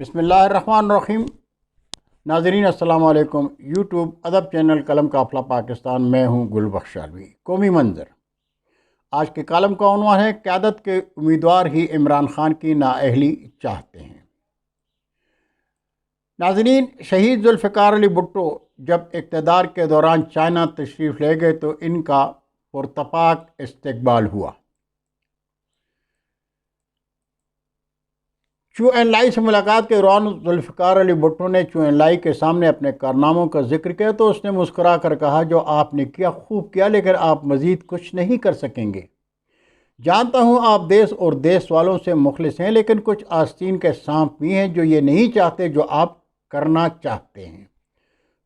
بسم اللہ الرحمن الرحیم۔ ناظرین السلام علیکم۔ یوٹیوب ادب چینل قلم قافلہ پاکستان، میں ہوں گل بخش علوی۔ قومی منظر آج کے کالم کا عنوان ہے قیادت کے امیدوار ہی عمران خان کی نااہلی چاہتے ہیں۔ ناظرین، شہید ذوالفقار علی بھٹو جب اقتدار کے دوران چائنا تشریف لے گئے تو ان کا پرتپاک استقبال ہوا۔ چو این لائی سے ملاقات کے دوران ذوالفقار علی بھٹو نے چو این لائی کے سامنے اپنے کارناموں کا ذکر کیا تو اس نے مسکرا کر کہا، جو آپ نے کیا خوب کیا، لیکن آپ مزید کچھ نہیں کر سکیں گے۔ جانتا ہوں آپ دیس اور دیس والوں سے مخلص ہیں، لیکن کچھ آستین کے سانپ بھی ہیں جو یہ نہیں چاہتے جو آپ کرنا چاہتے ہیں۔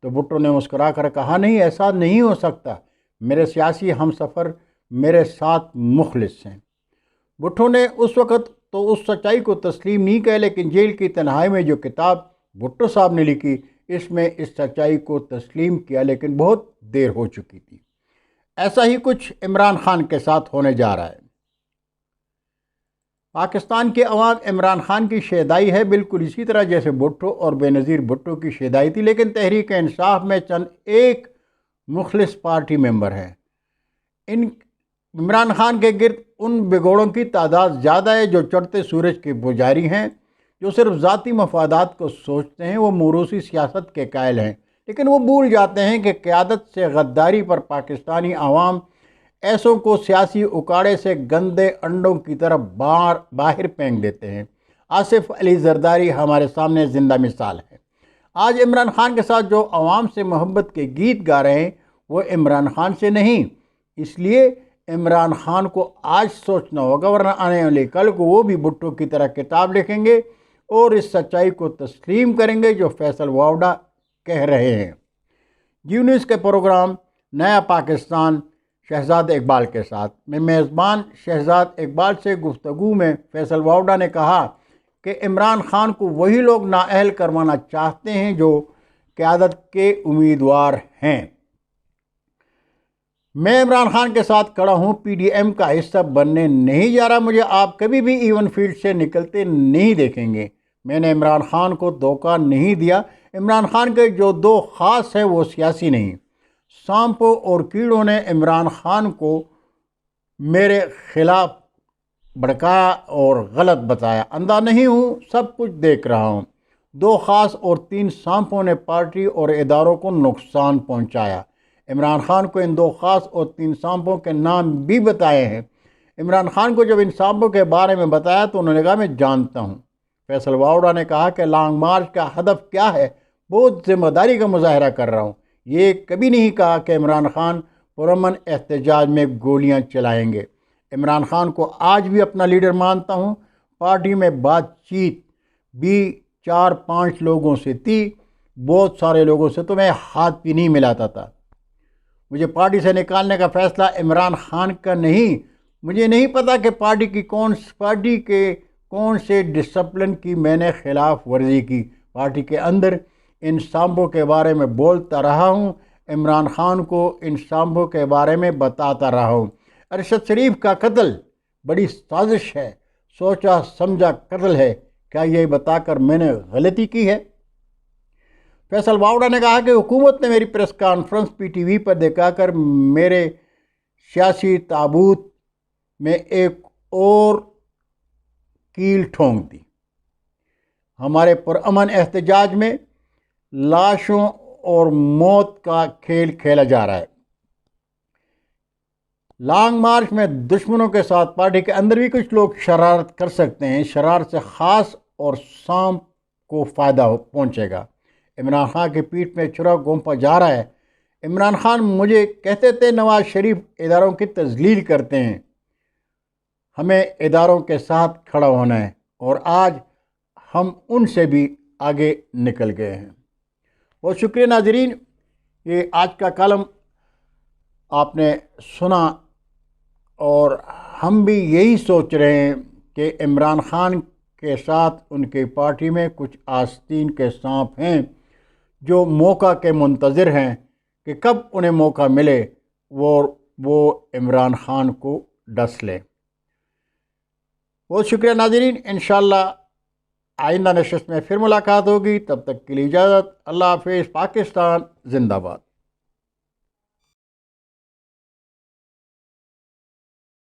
تو بھٹو نے مسکرا کر کہا، نہیں، ایسا نہیں ہو سکتا، میرے سیاسی ہم سفر میرے ساتھ مخلص ہیں۔ بھٹو نے اس وقت تو اس سچائی کو تسلیم نہیں کیا، لیکن جیل کی تنہائی میں جو کتاب بھٹو صاحب نے لکھی اس میں اس سچائی کو تسلیم کیا، لیکن بہت دیر ہو چکی تھی۔ ایسا ہی کچھ عمران خان کے ساتھ ہونے جا رہا ہے۔ پاکستان کے عوام عمران خان کی شیدائی ہے، بالکل اسی طرح جیسے بھٹو اور بے نظیر بھٹو کی شیدائی تھی، لیکن تحریک انصاف میں چند ایک مخلص پارٹی ممبر ہیں۔ عمران خان کے گرد ان بگوڑوں کی تعداد زیادہ ہے جو چڑھتے سورج کے پجاری ہیں، جو صرف ذاتی مفادات کو سوچتے ہیں۔ وہ موروثی سیاست کے قائل ہیں، لیکن وہ بھول جاتے ہیں کہ قیادت سے غداری پر پاکستانی عوام ایسوں کو سیاسی اکاڑے سے گندے انڈوں کی طرف باہر پھینک دیتے ہیں۔ آصف علی زرداری ہمارے سامنے زندہ مثال ہے۔ آج عمران خان کے ساتھ جو عوام سے محبت کے گیت گا رہے ہیں وہ عمران خان سے نہیں، اس لیے عمران خان کو آج سوچنا ہوگا، ورنہ آنے والے کل کو وہ بھی بھٹو کی طرح کتاب لکھیں گے اور اس سچائی کو تسلیم کریں گے جو فیصل واوڈا کہہ رہے ہیں۔ جیو نیوز کے پروگرام نیا پاکستان شہزاد اقبال کے ساتھ میں میزبان شہزاد اقبال سے گفتگو میں فیصل واوڈا نے کہا کہ عمران خان کو وہی لوگ نااہل کروانا چاہتے ہیں جو قیادت کے امیدوار ہیں۔ میں عمران خان کے ساتھ کھڑا ہوں، پی ڈی ایم کا حصہ بننے نہیں جا رہا۔ مجھے آپ کبھی بھی ایون فیلڈ سے نکلتے نہیں دیکھیں گے۔ میں نے عمران خان کو دھوکہ نہیں دیا۔ عمران خان کے جو دو خاص ہیں وہ سیاسی نہیں۔ سانپوں اور کیڑوں نے عمران خان کو میرے خلاف بھڑکایا اور غلط بتایا۔ اندھا نہیں ہوں، سب کچھ دیکھ رہا ہوں۔ دو خاص اور تین سانپوں نے پارٹی اور اداروں کو نقصان پہنچایا۔ عمران خان کو ان دو خاص اور تین سانپوں کے نام بھی بتائے ہیں۔ عمران خان کو جب ان سانپوں کے بارے میں بتایا تو انہوں نے کہا، میں جانتا ہوں۔ فیصل واوڈا نے کہا کہ لانگ مارچ کا ہدف کیا ہے؟ بہت ذمہ داری کا مظاہرہ کر رہا ہوں۔ یہ کبھی نہیں کہا کہ عمران خان پرامن احتجاج میں گولیاں چلائیں گے۔ عمران خان کو آج بھی اپنا لیڈر مانتا ہوں۔ پارٹی میں بات چیت بھی 4-5 لوگوں سے تھی، بہت سارے لوگوں سے تو میں ہاتھ بھی نہیں ملاتا تھا۔ مجھے پارٹی سے نکالنے کا فیصلہ عمران خان کا نہیں۔ مجھے نہیں پتا کہ پارٹی کے کون سے ڈسپلن کی میں نے خلاف ورزی کی۔ پارٹی کے اندر ان سانپوں کے بارے میں بولتا رہا ہوں، عمران خان کو ان سانپوں کے بارے میں بتاتا رہا ہوں۔ ارشد شریف کا قتل بڑی سازش ہے، سوچا سمجھا قتل ہے، کیا یہ بتا کر میں نے غلطی کی ہے؟ فیصل واوڈا نے کہا کہ حکومت نے میری press conference P T V پر دکھا کر میرے سیاسی تابوت میں ایک اور کیل ٹھونک دی۔ ہمارے پرامن احتجاج میں لاشوں اور موت کا کھیل کھیلا جا رہا ہے۔ لانگ مارچ میں دشمنوں کے ساتھ پارٹی کے اندر بھی کچھ لوگ شرارت کر سکتے ہیں۔ شرارت سے خاص اور سانپ کو فائدہ پہنچے گا۔ عمران خان کی پیٹھ میں چھرا گھونپا جا رہا ہے۔ عمران خان مجھے کہتے تھے نواز شریف اداروں کی تذلیل کرتے ہیں، ہمیں اداروں کے ساتھ کھڑا ہونا ہے، اور آج ہم ان سے بھی آگے نکل گئے ہیں۔ بہت شکریہ ناظرین، یہ آج کا کالم آپ نے سنا، اور ہم بھی یہی سوچ رہے ہیں کہ عمران خان کے ساتھ ان کی پارٹی میں کچھ آستین کے سانپ ہیں جو موقع کے منتظر ہیں کہ کب انہیں موقع ملے وہ عمران خان کو ڈس لیں۔ بہت شکریہ ناظرین، انشاءاللہ آئندہ نشست میں پھر ملاقات ہوگی، تب تک کے لیے اجازت۔ اللہ حافظ۔ پاکستان زندہ باد۔